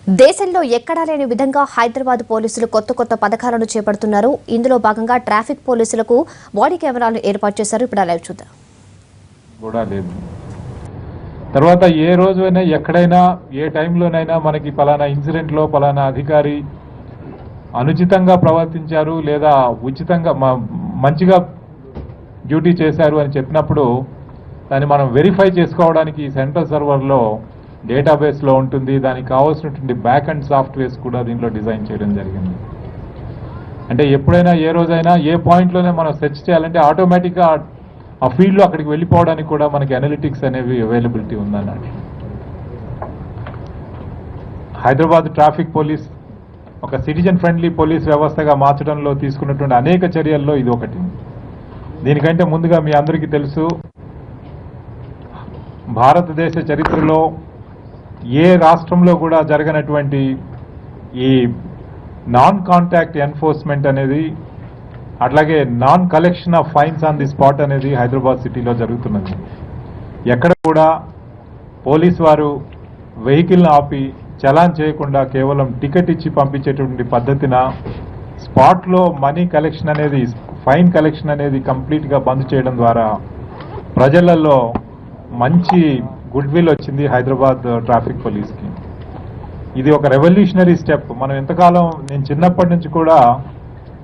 దేశంలో ఎక్కడా లేని విధంగా హైదరాబాద్ పోలీసులు కొత్త పథకాలను చేపడుతున్నారు. ఇందులో భాగంగా ట్రాఫిక్ పోలీసులకు బాడీ కెమెరాలను ఏర్పాటు చేశారు. ఇప్పుడు లైవ్ చూద్దాం. తర్వాత ఏ రోజైనా ఎక్కడైనా ఏ టైంలోనైనా మనకి పలానా ఇన్సిడెంట్లో పలానా అధికారి అనుచితంగా ప్రవర్తించారు లేదా ఉచితంగా మంచిగా డ్యూటీ చేశారు అని చెప్పినప్పుడు దాన్ని మనం వెరిఫై చేసుకోవడానికి సెంట్రల్ సర్వర్లో డేటాబేస్లో ఉంటుంది. దానికి కావాల్సినటువంటి బ్యాక్ అండ్ సాఫ్ట్వేర్స్ కూడా దీంట్లో డిజైన్ చేయడం జరిగింది. అంటే ఎప్పుడైనా ఏ రోజైనా ఏ పాయింట్లోనే మనం సెర్చ్ చేయాలంటే ఆటోమేటిక్గా ఆ ఫీల్డ్లో అక్కడికి వెళ్ళిపోవడానికి కూడా మనకి అనలిటిక్స్ అనేవి అవైలబిలిటీ ఉందన్నట్టు. హైదరాబాద్ ట్రాఫిక్ పోలీస్ ఒక సిటిజన్ ఫ్రెండ్లీ పోలీస్ వ్యవస్థగా మార్చడంలో తీసుకున్నటువంటి అనేక చర్యల్లో ఇది ఒకటి. దీనికంటే ముందుగా మీ అందరికీ తెలుసు, భారతదేశ చరిత్రలో ఏ రాష్ట్రంలో కూడా జరగనటువంటి ఈ నాన్ కాంటాక్ట్ ఎన్ఫోర్స్మెంట్ అనేది, అట్లాగే non collection of fines on the spot అనేది హైదరాబాద్ సిటీలో జరుగుతున్నది. ఎక్కడ కూడా పోలీస్ వారు వెహికల్ని ఆపి చలాన్ చేయకుండా కేవలం టికెట్ ఇచ్చి పంపించేటువంటి పద్ధతిన స్పాట్లో మనీ కలెక్షన్ అనేది, ఫైన్ కలెక్షన్ అనేది కంప్లీట్గా బంద్ చేయడం ద్వారా ప్రజలలో మంచి గుడ్ విల్ వచ్చింది హైదరాబాద్ ట్రాఫిక్ పోలీస్కి. ఇది ఒక రెవల్యూషనరీ స్టెప్. మనం ఎంతకాలం, నేను చిన్నప్పటి నుంచి కూడా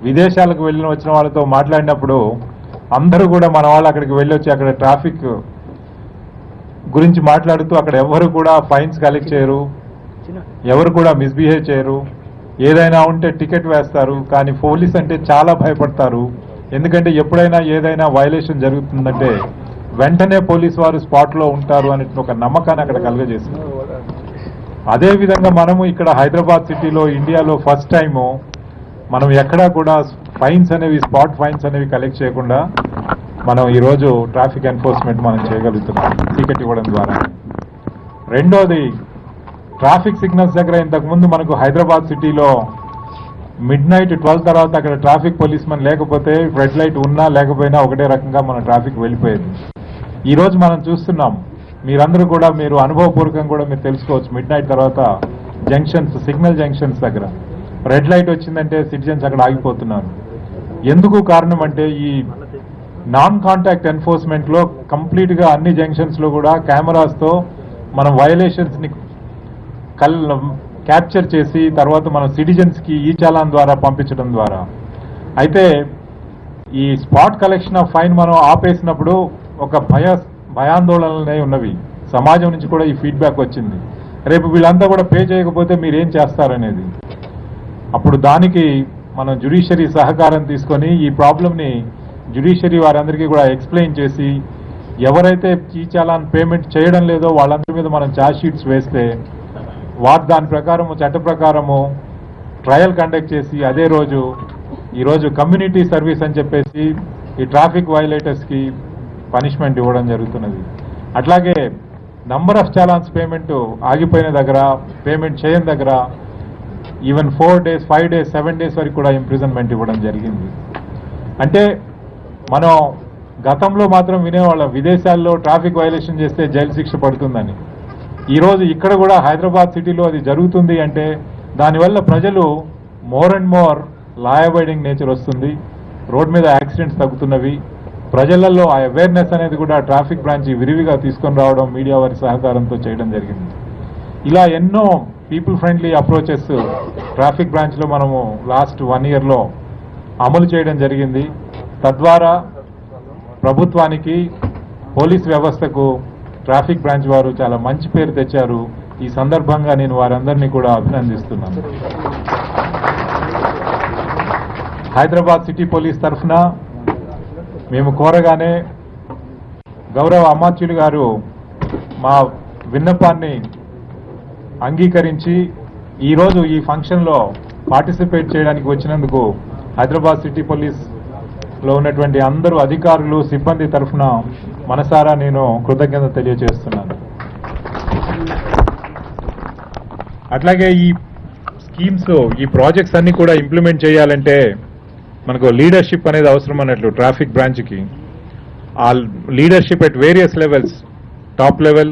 విదేశాలకు వచ్చిన వాళ్ళతో మాట్లాడినప్పుడు అందరూ కూడా మన వాళ్ళు అక్కడికి వెళ్ళొచ్చి అక్కడ ట్రాఫిక్ గురించి మాట్లాడుతూ అక్కడ ఎవరు కూడా ఫైన్స్ కలెక్ట్ చేయరు, ఎవరు కూడా మిస్బిహేవ్ చేయరు, ఏదైనా ఉంటే టికెట్ వేస్తారు. కానీ పోలీస్ అంటే చాలా భయపడతారు. ఎందుకంటే ఎప్పుడైనా ఏదైనా వైలేషన్ జరుగుతుందంటే వెంటనే పోలీస్ వారు స్పాట్లో ఉంటారు అనే ఒక నమ్మకాన్ని అక్కడ కలుగజేసింది. అదేవిధంగా మనము ఇక్కడ హైదరాబాద్ సిటీలో ఇండియాలో ఫస్ట్ టైము మనం ఎక్కడా కూడా ఫైన్స్ అనేవి, స్పాట్ ఫైన్స్ అనేవి కలెక్ట్ చేయకుండా మనం ఈరోజు ట్రాఫిక్ ఎన్ఫోర్స్మెంట్ మనం చేయగలుగుతున్నాం టికెట్ ఇవ్వడం ద్వారా. రెండోది, ట్రాఫిక్ సిగ్నల్స్ దగ్గర ఇంతకుముందు మనకు హైదరాబాద్ సిటీలో మిడ్-నైట్ 12 తర్వాత అక్కడ ట్రాఫిక్ పోలీస్మెన్ లేకపోతే రెడ్ లైట్ ఉన్నా లేకపోయినా ఒకటే రకంగా మన ట్రాఫిక్ వెళ్ళిపోయేది. ఈరోజు మనం చూస్తున్నాం, మీరందరూ కూడా మీరు అనుభవపూర్వకంగా కూడా మీరు తెలుసుకోవచ్చు, మిడ్-నైట్ తర్వాత జంక్షన్స్, సిగ్నల్ జంక్షన్స్ దగ్గర రెడ్ లైట్ వచ్చిందంటే సిటిజన్స్ అక్కడ ఆగిపోతున్నారు. ఎందుకు కారణం అంటే ఈ నాన్ కాంటాక్ట్ ఎన్ఫోర్స్మెంట్లో కంప్లీట్గా అన్ని జంక్షన్స్లో కూడా కెమెరాస్తో మనం వయలేషన్స్ని క్యాప్చర్ చేసి తర్వాత మనం సిటిజన్స్కి ఈ చాలాన్ ద్వారా పంపించడం ద్వారా. అయితే ఈ స్పాట్ కలెక్షన్ ఆఫ్ ఫైన్ మనం ఆపేసినప్పుడు ఒక భయాందోళనలనే ఉన్నవి. సమాజం నుంచి కూడా ఈ ఫీడ్బ్యాక్ వచ్చింది, రేపు వీళ్ళంతా కూడా పే చేయకపోతే మీరేం చేస్తారనేది. అప్పుడు దానికి మనం జ్యుడిషియరీ సహకారం తీసుకొని ఈ ప్రాబ్లంని జ్యుడిషియరీ వారందరికీ కూడా ఎక్స్ప్లెయిన్ చేసి ఎవరైతే ఈ చాలాన్ పేమెంట్ చేయడం లేదో వాళ్ళందరి మీద మనం ఛార్జ్ షీట్స్ వేస్తే దాని ప్రకారము, చట్ట ప్రకారము ట్రయల్ కండక్ట్ చేసి అదే రోజు ఈరోజు కమ్యూనిటీ సర్వీస్ అని చెప్పేసి ఈ ట్రాఫిక్ వైలేటర్స్కి పనిష్మెంట్ ఇవ్వడం జరుగుతున్నది. అట్లాగే నంబర్ ఆఫ్ చాలాన్స్ పేమెంట్ ఆగిపోయిన దగ్గర, పేమెంట్ చేయని దగ్గర ఈవెన్ 4 days, 5 days, 7 days వరకు కూడా ఇంప్రిజన్మెంట్ ఇవ్వడం జరిగింది. అంటే మనం గతంలో మాత్రం వినేవాళ్ళం విదేశాల్లో ట్రాఫిక్ వైలేషన్ చేస్తే జైలు శిక్ష పడుతుందని. ఈరోజు ఇక్కడ కూడా హైదరాబాద్ సిటీలో అది జరుగుతుంది అంటే దానివల్ల ప్రజలు more and more law abiding nature వస్తుంది, రోడ్ మీద యాక్సిడెంట్స్ తగ్గుతున్నవి, ప్రజలలో ఆ అవేర్నెస్ అనేది కూడా ట్రాఫిక్ బ్రాంచ్ విరివిగా తీసుకొని రావడం మీడియా వారి సహకారంతో చేయడం జరిగింది. ఇలా ఎన్నో పీపుల్ ఫ్రెండ్లీ అప్రోచెస్ ట్రాఫిక్ బ్రాంచ్లో మనము లాస్ట్ 1 yearలో అమలు చేయడం జరిగింది. తద్వారా ప్రభుత్వానికి, పోలీస్ వ్యవస్థకు ట్రాఫిక్ బ్రాంచ్ వారు చాలా మంచి పేరు తెచ్చారు. ఈ సందర్భంగా నేను వారందరినీ కూడా అభినందిస్తున్నాను. హైదరాబాద్ సిటీ పోలీస్ తరఫున మేము కోరగానే గౌరవ అమాత్యులు గారు మా విన్నపాన్ని అంగీకరించి ఈరోజు ఈ ఫంక్షన్లో పార్టిసిపేట్ చేయడానికి వచ్చినందుకు హైదరాబాద్ సిటీ పోలీస్లో ఉన్నటువంటి అందరూ అధికారులు, సిబ్బంది తరఫున మనసారా నేను కృతజ్ఞత తెలియజేస్తున్నాను. అట్లాగే ఈ స్కీమ్స్, ఈ ప్రాజెక్ట్స్ అన్ని కూడా ఇంప్లిమెంట్ చేయాలంటే మనకు లీడర్షిప్ అనేది అవసరం అన్నట్లు ట్రాఫిక్ బ్రాంచ్కి. ఆ leadership at various levels, top level,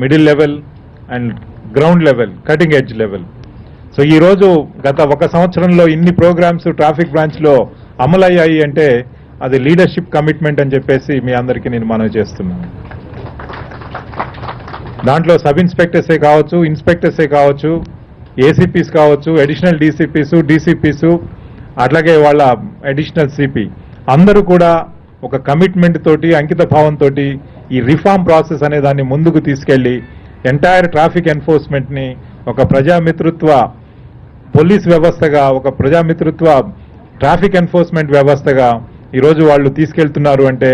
middle level and ground level, cutting edge level so ఈరోజు గత 1 సంవత్సరంలో ఇన్ని ప్రోగ్రామ్స్ ట్రాఫిక్ బ్రాంచ్లో అమలయ్యాయి అంటే అది లీడర్షిప్ కమిట్మెంట్ అని చెప్పేసి మీ అందరికీ నేను మనవి చేస్తున్నాను. దాంట్లో సబ్ ఇన్స్పెక్టర్సే కావచ్చు, ఇన్స్పెక్టర్సే కావచ్చు, ఏసీపీస్ కావచ్చు, అడిషనల్ డీసీపీస్ అట్లాగే వాళ్ళ అడిషనల్ సిపి అందరూ కూడా ఒక కమిట్మెంట్ తోటి, అంకిత భావంతో ఈ రిఫార్మ్ ప్రాసెస్ అనే దాన్ని ముందుకు తీసుకెళ్లి ఎంటైర్ ట్రాఫిక్ ఎన్ఫోర్స్మెంట్ని ఒక ప్రజామిత్రుత్వ పోలీస్ వ్యవస్థగా, ఒక ప్రజామిత్రుత్వ ట్రాఫిక్ ఎన్ఫోర్స్మెంట్ వ్యవస్థగా ఈరోజు వాళ్ళు తీసుకెళ్తున్నారు అంటే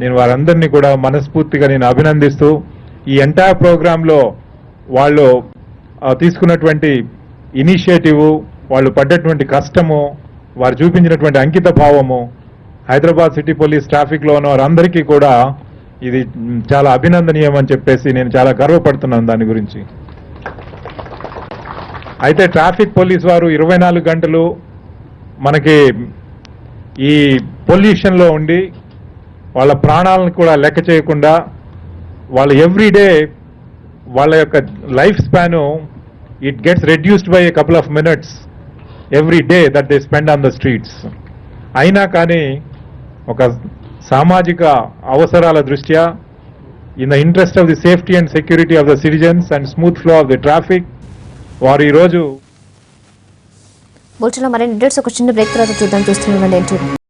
నేను వారందరినీ కూడా మనస్ఫూర్తిగా నేను అభినందిస్తూ ఈ ఎంటైర్ ప్రోగ్రాంలో వాళ్ళు తీసుకున్నటువంటి ఇనిషియేటివ్, వాళ్ళు పడ్డటువంటి కష్టము, వారు చూపించినటువంటి అంకిత భావము హైదరాబాద్ సిటీ పోలీస్ ట్రాఫిక్లో ఉన్న వారందరికీ కూడా ఇది చాలా అభినందనీయం అని చెప్పేసి నేను చాలా గర్వపడుతున్నాను దాని గురించి. అయితే ట్రాఫిక్ పోలీస్ వారు 24 గంటలు మనకి ఈ పొల్యూషన్లో ఉండి వాళ్ళ ప్రాణాలను కూడా లెక్క చేయకుండా వాళ్ళ ఎవ్రీడే వాళ్ళ యొక్క life span it gets reduced by a couple of minutes every day that they spend on the streets. అయినా కానీ ఒక సామాజిక అవసరాల దృష్ట్యా in the interest of the safety and security of the citizens and smooth flow of the traffic వారు ఈరోజు బులెటిన్లో మరిన్ని డీటెయిల్స్ ఒక చిన్న బ్రేక్ తర్వాత చూస్తున్నాం.